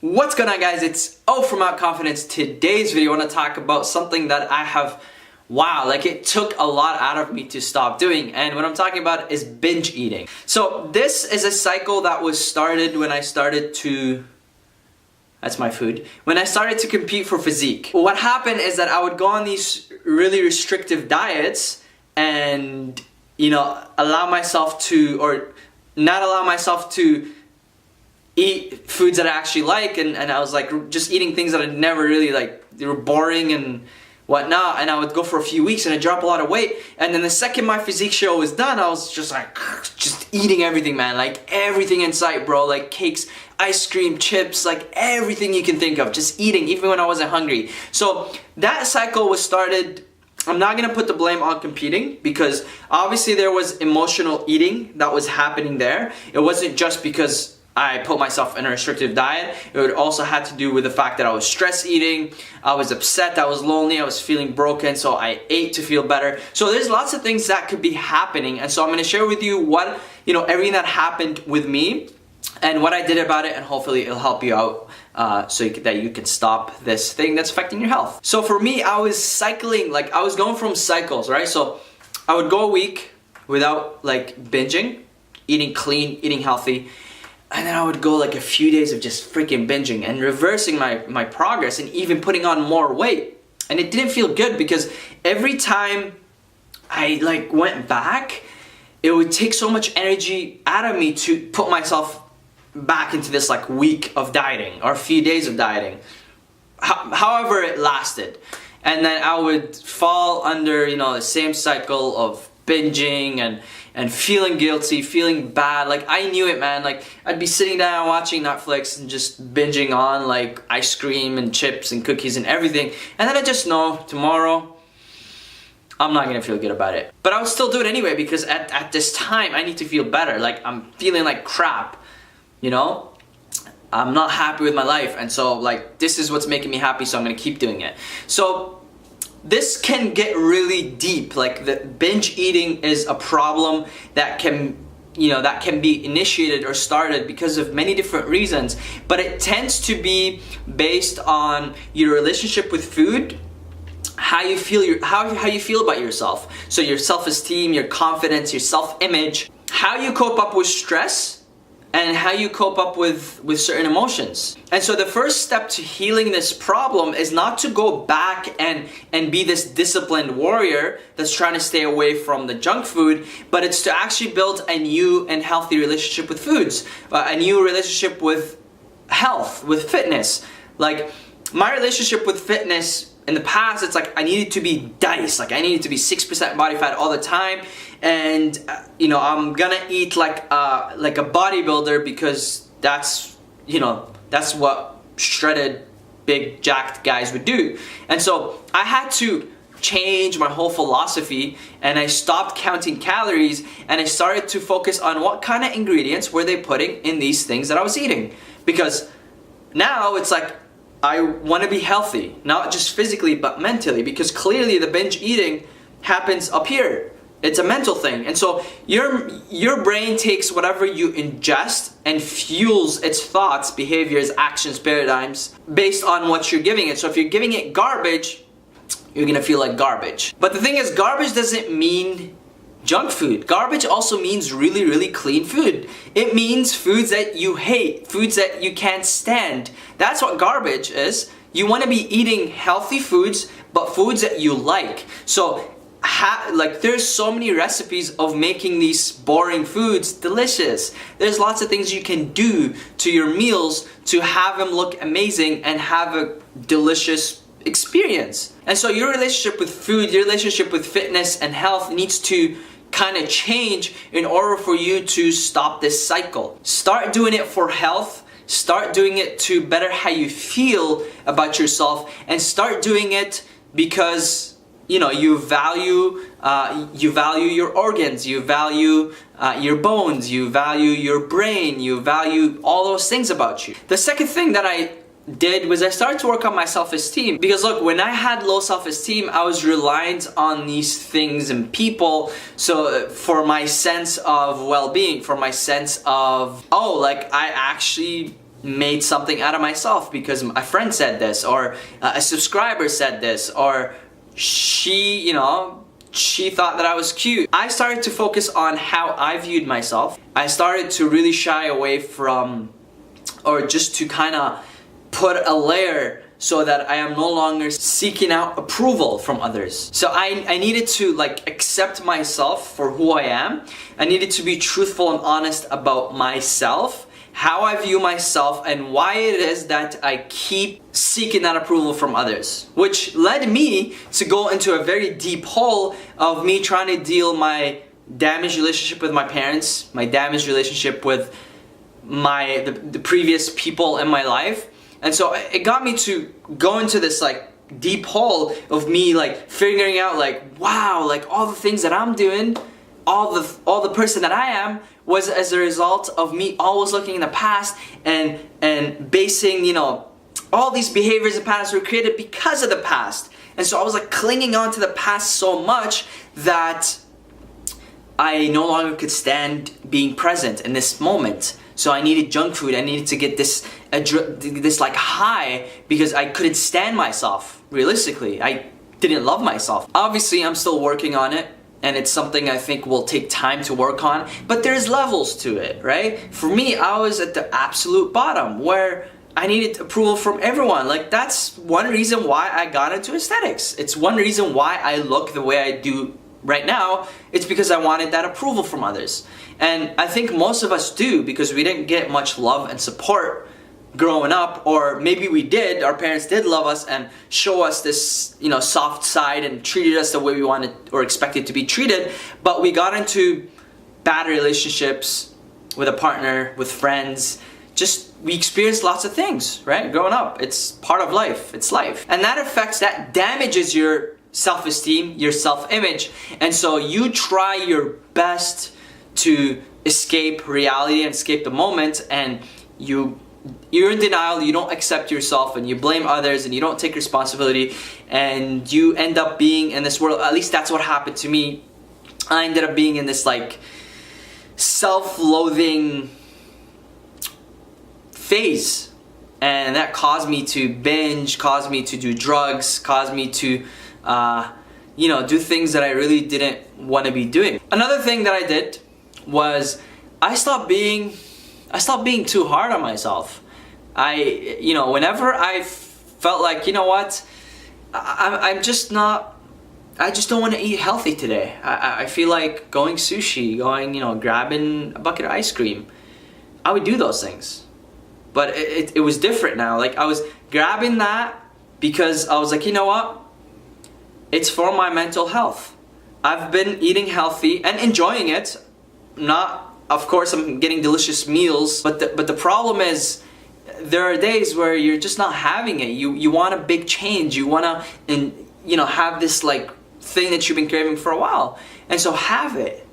What's going on, guys? It's O from Out Confidence. Today's video I want to talk about something that I have, it took a lot out of me to stop doing, and what I'm talking about is binge eating. So this is a cycle that was started when I started to, that's my food, when I started to compete for physique. What happened is that I would go on these really restrictive diets and, allow myself to, or not allow myself to eat foods that I actually like, and I was like just eating things that I never really they were boring and whatnot, and I would go for a few weeks and I'd drop a lot of weight, and then the second my physique show was done, I was just just eating everything, man, everything in sight, bro, cakes, ice cream, chips, everything you can think of, just eating even when I wasn't hungry. So that cycle was started. I'm not gonna put the blame on competing, because obviously there was emotional eating that was happening there. It wasn't just because I put myself in a restrictive diet. It would also had to do with the fact that I was stress eating, I was upset, I was lonely, I was feeling broken, so I ate to feel better. So there's lots of things that could be happening, and so I'm gonna share with you what, everything that happened with me and what I did about it, and hopefully it'll help you out that you can stop this thing that's affecting your health. So for me, I was cycling, I was going from cycles, right? So I would go a week without binging, eating clean, eating healthy, and then I would go a few days of just freaking binging and reversing my progress and even putting on more weight. And it didn't feel good, because every time I went back, it would take so much energy out of me to put myself back into this week of dieting or a few days of dieting, however it lasted. And then I would fall under the same cycle of binging and feeling guilty, feeling bad. I knew it, man. I'd be sitting down watching Netflix and just binging on ice cream and chips and cookies and everything, and then I just know tomorrow I'm not gonna feel good about it. But I would still do it anyway, because at this time I need to feel better. I'm feeling like crap, I'm not happy with my life, and so this is what's making me happy, so I'm gonna keep doing it. So this can get really deep. The binge eating is a problem that can be initiated or started because of many different reasons, but it tends to be based on your relationship with food, how you feel how you feel about yourself. So your self-esteem, your confidence, your self-image, how you cope up with stress, and how you cope up with certain emotions. And so the first step to healing this problem is not to go back and be this disciplined warrior that's trying to stay away from the junk food, but it's to actually build a new and healthy relationship with foods, a new relationship with health, with fitness. My relationship with fitness in the past, it's I needed to be diced, I needed to be 6% body fat all the time, and I'm gonna eat like a bodybuilder, because that's what shredded, big, jacked guys would do. And so I had to change my whole philosophy, and I stopped counting calories, and I started to focus on what kind of ingredients were they putting in these things that I was eating, because now it's I want to be healthy, not just physically but mentally, because clearly the binge eating happens up here. It's a mental thing. And so your brain takes whatever you ingest and fuels its thoughts, behaviors, actions, paradigms based on what you're giving it. So if you're giving it garbage, you're gonna feel like garbage. But the thing is, garbage doesn't mean junk food. Garbage also means really, really clean food. It means foods that you hate, foods that you can't stand. That's what garbage is. You want to be eating healthy foods, but foods that you like. So there's so many recipes of making these boring foods delicious. There's lots of things you can do to your meals to have them look amazing and have a delicious experience. And so your relationship with food, your relationship with fitness and health needs to kind of change in order for you to stop this cycle. Start doing it for health. Start doing it to better how you feel about yourself, and start doing it because you value your organs, you value your bones, you value your brain, you value all those things about you. The second thing that I did was I started to work on my self-esteem, because look, when I had low self-esteem, I was reliant on these things and people, so for my sense of well-being, for my sense of I actually made something out of myself because a friend said this, or a subscriber said this, or she thought that I was cute. I started to focus on how I viewed myself. I started to really shy away from, or just to kind of put a layer so that I am no longer seeking out approval from others. So I needed to like accept myself for who I am. I needed to be truthful and honest about myself, how I view myself, and why it is that I keep seeking that approval from others. Which led me to go into a very deep hole of me trying to deal my damaged relationship with my parents, my damaged relationship with the previous people in my life. And so it got me to go into this like deep hole of me like figuring out like, wow, like all the things that I'm doing, all the person that I am was as a result of me always looking in the past and basing, all these behaviors in the past were created because of the past. And so I was like clinging on to the past so much that I no longer could stand being present in this moment. So I needed junk food. I needed to get this like high because I couldn't stand myself. Realistically, I didn't love myself. Obviously, I'm still working on it, and it's something I think will take time to work on. But there's levels to it, right? For me, I was at the absolute bottom where I needed approval from everyone. Like that's one reason why I got into aesthetics. It's one reason why I look the way I do right now. It's because I wanted that approval from others. And I think most of us do because we didn't get much love and support growing up, or maybe we did, our parents did love us and show us this, soft side and treated us the way we wanted or expected to be treated, but we got into bad relationships with a partner, with friends, we experienced lots of things, right? Growing up, it's part of life, it's life. And that damages your self-esteem, your self-image, and so you try your best to escape reality and escape the moment, and you're in denial, you don't accept yourself, and you blame others, and you don't take responsibility, and you end up being in this world. At least that's what happened to me. I ended up being in this like self-loathing phase, and that caused me to binge, caused me to do drugs, caused me to do things that I really didn't want to be doing. Another thing that I did was I stopped being too hard on myself. Whenever I felt like, I just don't want to eat healthy today. I feel like going sushi, grabbing a bucket of ice cream. I would do those things. But it was different now. Like I was grabbing that because I was like, it's for my mental health. I've been eating healthy and enjoying it. Of course, I'm getting delicious meals, but the problem is there are days where you're just not having it. You want a big change. You want to, have this like thing that you've been craving for a while. And so have it,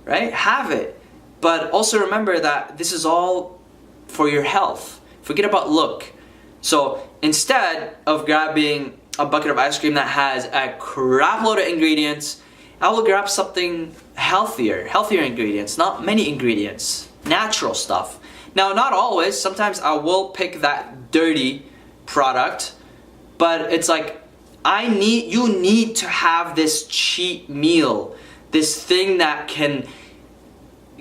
right? Have it. But also remember that this is all for your health. Forget about look. So instead of grabbing a bucket of ice cream that has a crap load of ingredients, I will grab something healthier ingredients, not many ingredients, natural stuff. Now, not always, sometimes I will pick that dirty product, but it's like, you need to have this cheat meal, this thing that can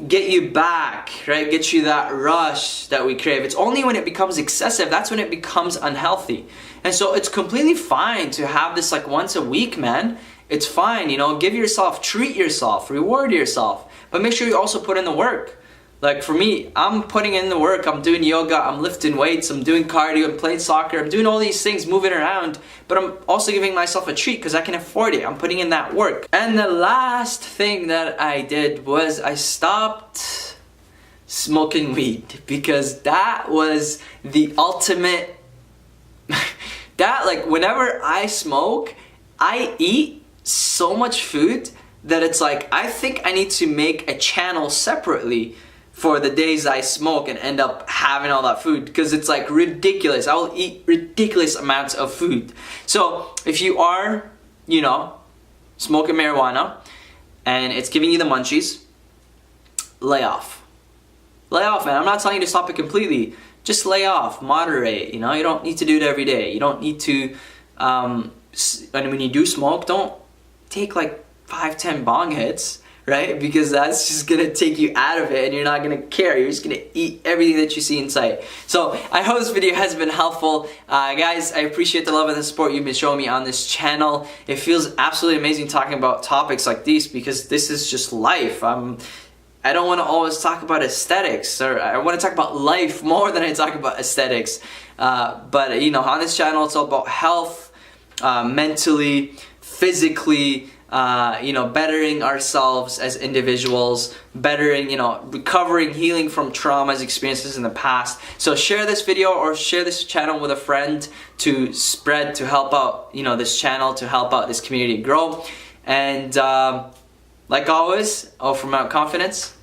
get you back, right? Get you that rush that we crave. It's only when it becomes excessive, that's when it becomes unhealthy. And so it's completely fine to have this like once a week, man. It's fine, give yourself, treat yourself, reward yourself, but make sure you also put in the work. Like for me, I'm putting in the work. I'm doing yoga, I'm lifting weights, I'm doing cardio, I'm playing soccer, I'm doing all these things, moving around, but I'm also giving myself a treat because I can afford it. I'm putting in that work. And the last thing that I did was I stopped smoking weed, because that was the ultimate, whenever I smoke, I eat so much food that it's like, I think I need to make a channel separately for the days I smoke and end up having all that food, because it's like ridiculous. I will eat ridiculous amounts of food. So if you are, smoking marijuana and it's giving you the munchies, lay off. Lay off, man. I'm not telling you to stop it completely. just lay off, moderate. You know, you don't need to do it every day. You don't need to, and when you do smoke, don't take like 5-10 bong hits, right? Because that's just gonna take you out of it and you're not gonna care. You're just gonna eat everything that you see in sight. So I hope this video has been helpful. Guys, I appreciate the love and the support you've been showing me on this channel. It feels absolutely amazing talking about topics like these because this is just life. I don't want to always talk about aesthetics, or I want to talk about life more than I talk about aesthetics. But you know, on this channel it's all about health, mentally, physically, you know, bettering ourselves as individuals, bettering, you know, recovering, healing from traumas, experiences in the past. So share this video or share this channel with a friend to spread, to help out, you know, this channel, to help out this community grow. And like always, from Mount Confidence,